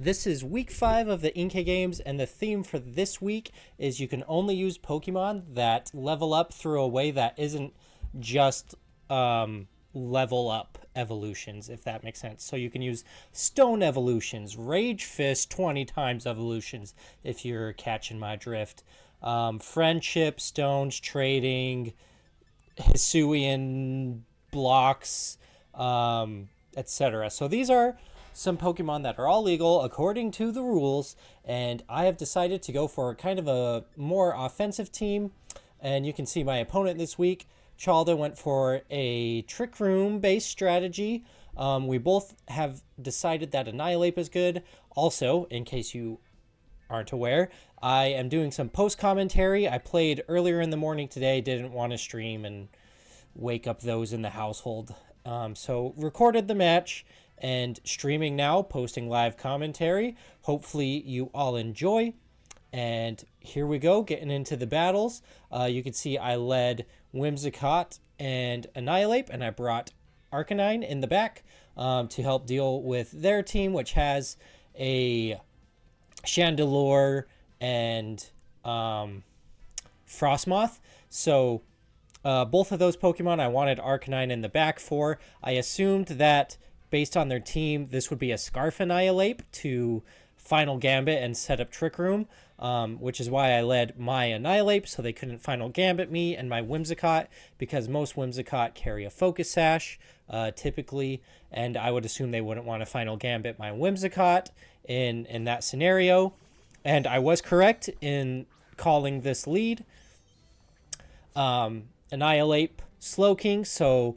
This is week 5 of the Inkay Games, and the theme for this week is you can only use Pokemon that level up through a way that isn't just level up evolutions, if that makes sense. So you can use Stone evolutions, Rage Fist 20 times evolutions, if you're catching my drift. Friendship, Stones, Trading, Hisuian blocks, etc. So these are some Pokemon that are all legal according to the rules, and I have decided to go for kind of a more offensive team. And you can see my opponent this week. Chalda went for a Trick Room based strategy. We both have decided that Annihilate is good. Also, in case you aren't aware, I am doing some post commentary. I played earlier in the morning today, didn't want to stream and wake up those in the household. So recorded the match and streaming now, posting live commentary. Hopefully you all enjoy. And here we go, getting into the battles. You can see I led Whimsicott and Annihilate, and I brought Arcanine in the back to help deal with their team, which has a Chandelure and Frostmoth. So both of those Pokemon I wanted Arcanine in the back for. I assumed that based on their team, this would be a Scarf Annihilate to Final Gambit and set up Trick Room, which is why I led my Annihilate, so they couldn't Final Gambit me, and my Whimsicott, because most Whimsicott carry a Focus Sash, typically, and I would assume they wouldn't want to Final Gambit my Whimsicott in that scenario. And I was correct in calling this lead. Annihilate Slowking, so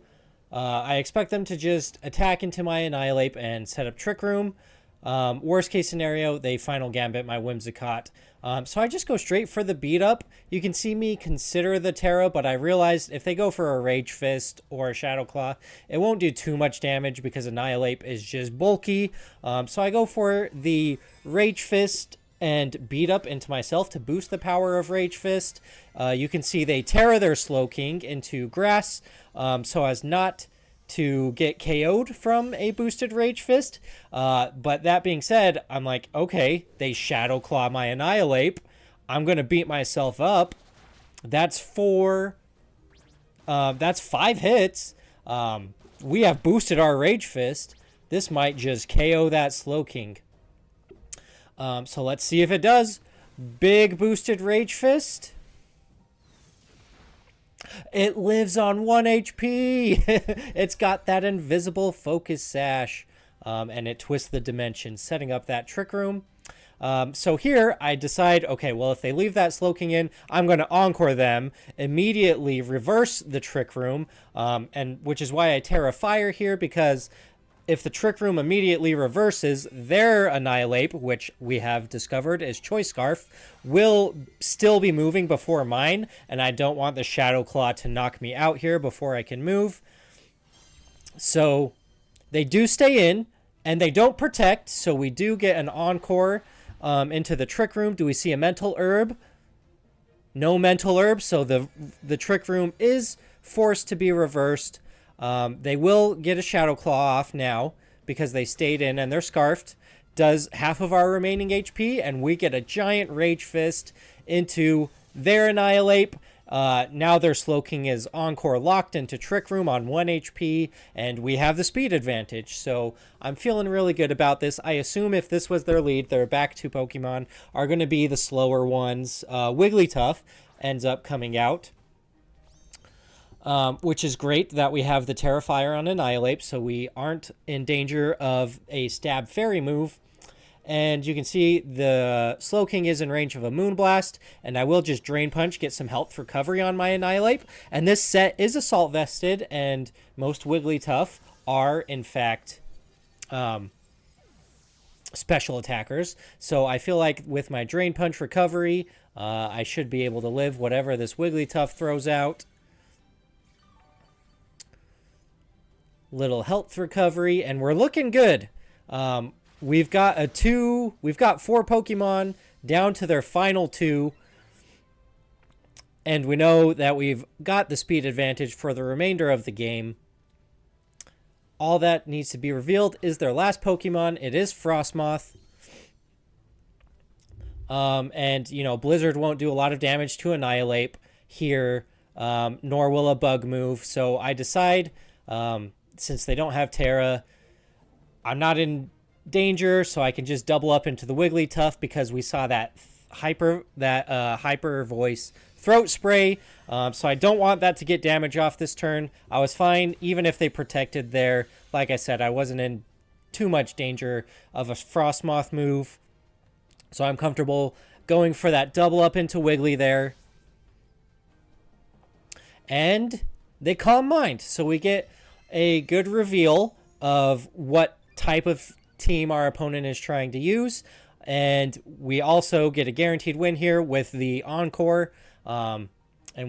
I expect them to just attack into my Annihilate and set up Trick Room. Worst case scenario, they Final Gambit my Whimsicott. So I just go straight for the beat up. You can see me consider the Terra, but I realized if they go for a Rage Fist or a Shadow Claw, it won't do too much damage because Annihilate is just bulky. So I go for the Rage Fist and beat up into myself to boost the power of Rage Fist. You can see they Terra their Slowking into Grass, so as not to get KO'd from a boosted Rage Fist. But that being said, I'm like, okay, they Shadow Claw my Annihilate. I'm going to beat myself up. That's 5 hits. We have boosted our Rage Fist. This might just KO that Slowking. So let's see if it does. Big boosted Rage Fist. It lives on 1 HP. It's got that invisible Focus Sash. And it twists the dimensions, setting up that Trick Room. So here I decide, okay, well, if they leave that Slowking in, I'm going to Encore them, immediately reverse the Trick Room, and which is why I Terra Fire here, because if the Trick Room immediately reverses, their Annihilate, which we have discovered is Choice Scarf, will still be moving before mine, and I don't want the Shadow Claw to knock me out here before I can move. So they do stay in, and they don't protect, so we do get an Encore into the Trick Room. Do we see a Mental Herb? No Mental Herb, so the Trick Room is forced to be reversed. They will get a Shadow Claw off now because they stayed in, and their Scarfed does half of our remaining HP, and we get a giant Rage Fist into their Annihilate. Now their Slowking is Encore locked into Trick Room on 1 HP, and we have the speed advantage. So I'm feeling really good about this. I assume if this was their lead, their back two Pokemon are going to be the slower ones. Wigglytuff ends up coming out. Which is great that we have the Terrifier on Annihilate, so we aren't in danger of a Stab Fairy move. And you can see the Slowking is in range of a Moonblast, and I will just Drain Punch, get some health recovery on my Annihilate. And this set is Assault Vested, and most Wigglytuff are, in fact, special attackers. So I feel like with my Drain Punch recovery, I should be able to live whatever this Wigglytuff throws out. Little health recovery, and we're looking good. We've got 4 Pokemon down to their final 2, and we know that we've got the speed advantage for the remainder of the game. All that needs to be revealed is their last Pokemon. It is Frostmoth. And, Blizzard won't do a lot of damage to Annihilate here, nor will a bug move. So I decide, since they don't have Terra, I'm not in danger, so I can just double up into the Wigglytuff because we saw that hyper voice throat spray. So I don't want that to get damage off this turn. I was fine even if they protected there. Like I said, I wasn't in too much danger of a Frostmoth move. So I'm comfortable going for that double up into Wiggly there. And they Calm Mind. So we get a good reveal of what type of team our opponent is trying to use. And we also get a guaranteed win here with the Encore. And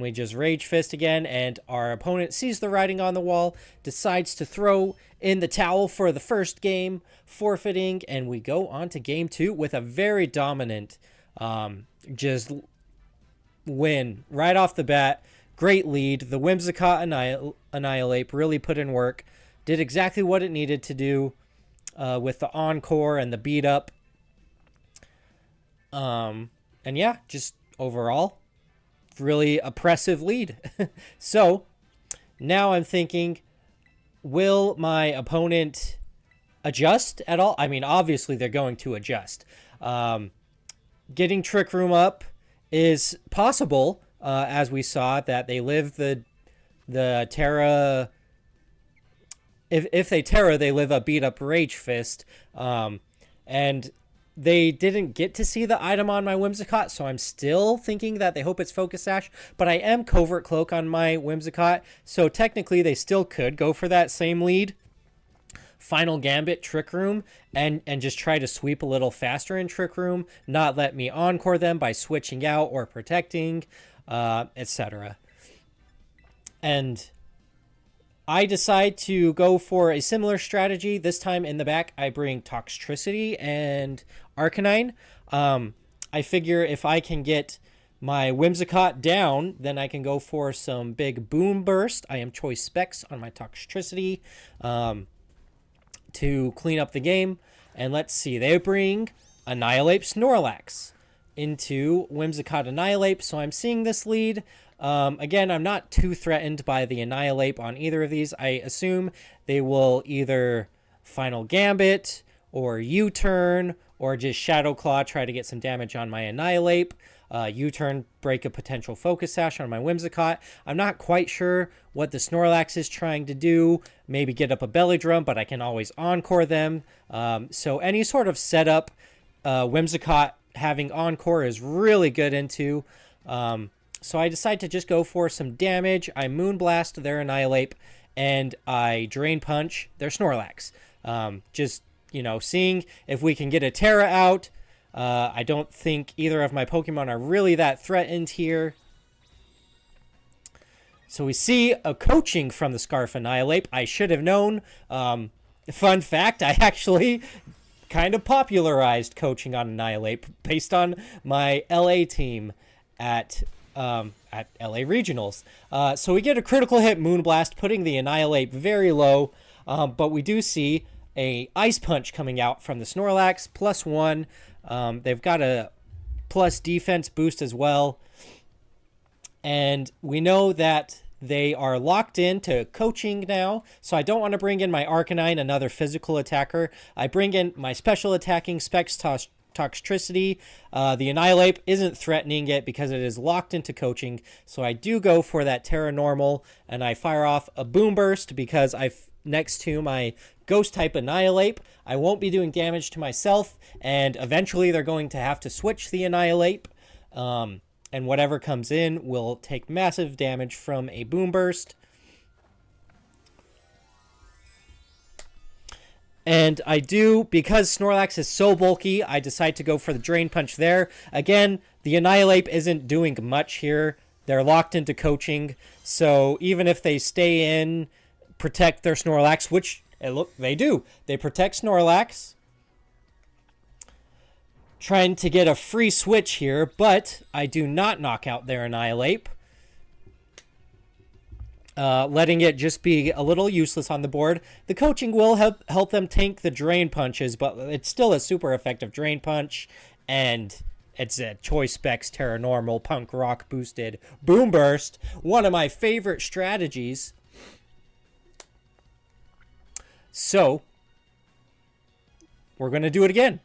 we just Rage Fist again. And our opponent sees the writing on the wall, decides to throw in the towel for the first game, forfeiting. And we go on to game 2 with a very dominant just win right off the bat. Great lead. The Whimsicott Annihilate really put in work. Did exactly what it needed to do with the Encore and the beat up. And yeah, just overall, really oppressive lead. So now I'm thinking, will my opponent adjust at all? I mean, obviously they're going to adjust. Getting Trick Room up is possible, as we saw that they live the Terra. If they Terra, they live a beat up Rage Fist. And they didn't get to see the item on my Whimsicott, so I'm still thinking that they hope it's Focus Sash, but I am Covert Cloak on my Whimsicott, so technically they still could go for that same lead. Final Gambit, Trick Room, and just try to sweep a little faster in Trick Room, not let me Encore them by switching out or protecting, etc. And I decide to go for a similar strategy. This time in the back, I bring Toxtricity and Arcanine. I figure if I can get my Whimsicott down, then I can go for some big Boom Burst. I am Choice Specs on my Toxtricity to clean up the game. And let's see, they bring Annihilate Snorlax into Whimsicott Annihilate. So I'm seeing this lead. Again, I'm not too threatened by the Annihilate on either of these. I assume they will either Final Gambit or U-Turn or just Shadow Claw, try to get some damage on my Annihilate. U-Turn, break a potential Focus Sash on my Whimsicott. I'm not quite sure what the Snorlax is trying to do. Maybe get up a Belly Drum, but I can always Encore them. So any sort of setup, Whimsicott having Encore is really good into. So I decide to just go for some damage. I Moonblast their Annihilate, and I Drain Punch their Snorlax. Just, seeing if we can get a Terra out. I don't think either of my Pokemon are really that threatened here. So we see a coaching from the Scarf Annihilate. I should have known. Fun fact, I actually kind of popularized coaching on Annihilate based on my LA team at LA Regionals. So we get a critical hit Moonblast, putting the Annihilate very low, but we do see a Ice Punch coming out from the Snorlax, +1. They've got a plus defense boost as well. And we know that they are locked into coaching now, so I don't want to bring in my Arcanine, another physical attacker. I bring in my special attacking Specs Toxtricity. The Annihilate isn't threatening it because it is locked into coaching, so I do go for that Terra Normal, and I fire off a Boom Burst because next to my Ghost type Annihilate, I won't be doing damage to myself, and eventually they're going to have to switch the Annihilate, and whatever comes in will take massive damage from a Boom Burst. And I do, because Snorlax is so bulky, I decide to go for the Drain Punch there. Again, the Annihilate isn't doing much here. They're locked into coaching, so even if they stay in, protect their Snorlax, which, look, they do. They protect Snorlax. Trying to get a free switch here, but I do not knock out their Annihilate. Letting it just be a little useless on the board. The coaching will help them tank the Drain Punches, but it's still a super effective Drain Punch, and It's a Choice Specs Terra Normal Punk Rock boosted Boom Burst. One of my favorite strategies. So, we're going to do it again.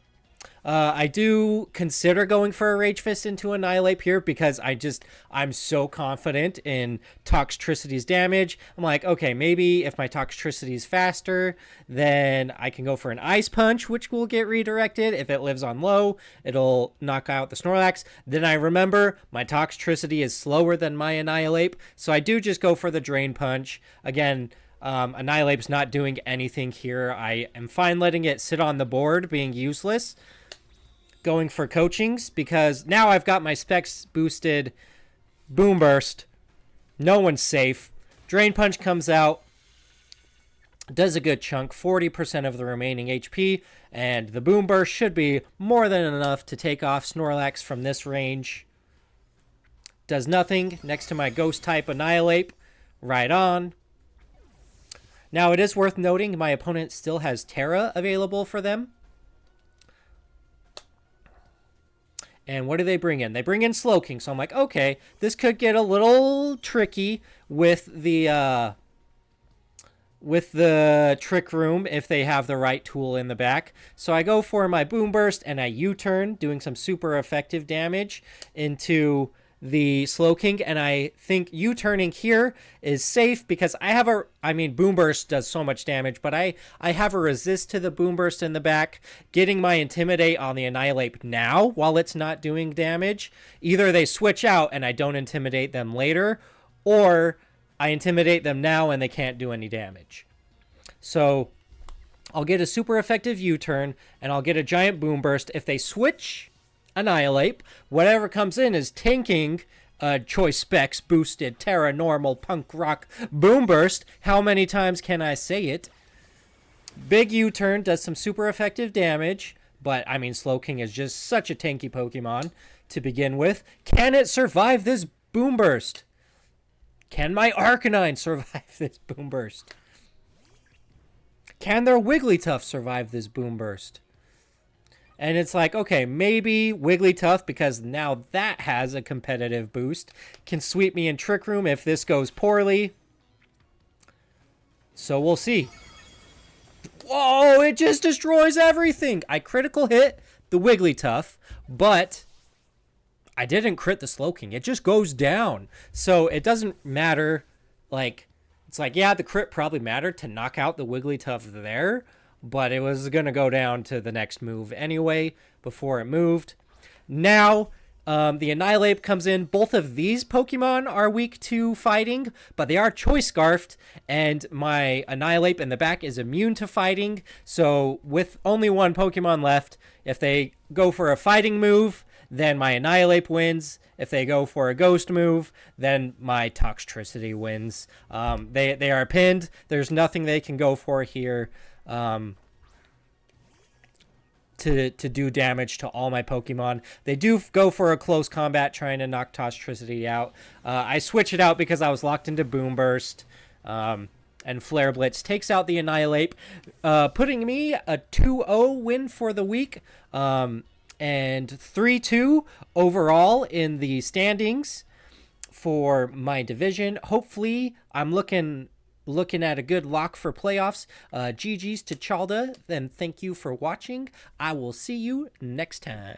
I do consider going for a Rage Fist into Annihilate here because I'm so confident in Toxtricity's damage. I'm like, okay, maybe if my Toxtricity is faster, then I can go for an Ice Punch, which will get redirected. If it lives on low, it'll knock out the Snorlax. Then I remember my Toxtricity is slower than my Annihilate, so I do just go for the Drain Punch. Again, Annihilate's not doing anything here. I am fine letting it sit on the board, being useless. Going for coachings because now I've got my specs boosted Boom Burst. No one's safe. Drain Punch comes out. Does a good chunk, 40% of the remaining HP. And the Boom Burst should be more than enough to take off Snorlax from this range. Does nothing next to my Ghost type Annihilate. Right on. Now it is worth noting my opponent still has Terra available for them. And what do they bring in? They bring in Slowking. So I'm like, okay, this could get a little tricky with the Trick Room if they have the right tool in the back. So I go for my Boom Burst and I U-turn, doing some super effective damage into the Slowking, and I think U-turning here is safe because Boom Burst does so much damage, but I have a resist to the Boom Burst in the back, getting my Intimidate on the Annihilate now while it's not doing damage. Either they switch out and I don't Intimidate them later, or I Intimidate them now and they can't do any damage. So I'll get a super effective U-turn and I'll get a giant Boom Burst. If they switch Annihilate, whatever comes in is tanking Choice Specs boosted Terra Normal Punk Rock Boom Burst. How many times can I say it? Big U-turn does some super effective damage, but Slowking is just such a tanky Pokemon to begin with. Can it survive this Boom Burst? Can my Arcanine survive this Boom Burst? Can their Wigglytuff survive this Boom Burst? And it's like, okay, maybe Wigglytuff, because now that has a competitive boost, can sweep me in Trick Room if this goes poorly. So we'll see. Whoa, it just destroys everything. I critical hit the Wigglytuff, but I didn't crit the Slowking. It just goes down. So it doesn't matter. It's like, yeah, the crit probably mattered to knock out the Wigglytuff there, but it was going to go down to the next move anyway before it moved. Now, the Annihilate comes in. Both of these Pokemon are weak to fighting, but they are Choice Scarfed, and my Annihilate in the back is immune to fighting. So with only one Pokemon left, if they go for a fighting move, then my Annihilate wins. If they go for a Ghost move, then my Toxtricity wins. They are pinned. There's nothing they can go for here to do damage to all my Pokemon. They do go for a close combat trying to knock Toxtricity out. I switch it out because I was locked into Boom Burst. And Flare Blitz takes out the Annihilate, putting me a 2-0 win for the week. And 3-2 overall in the standings for my division. Hopefully, I'm looking at a good lock for playoffs. GG's to Chalda, and thank you for watching. I will see you next time.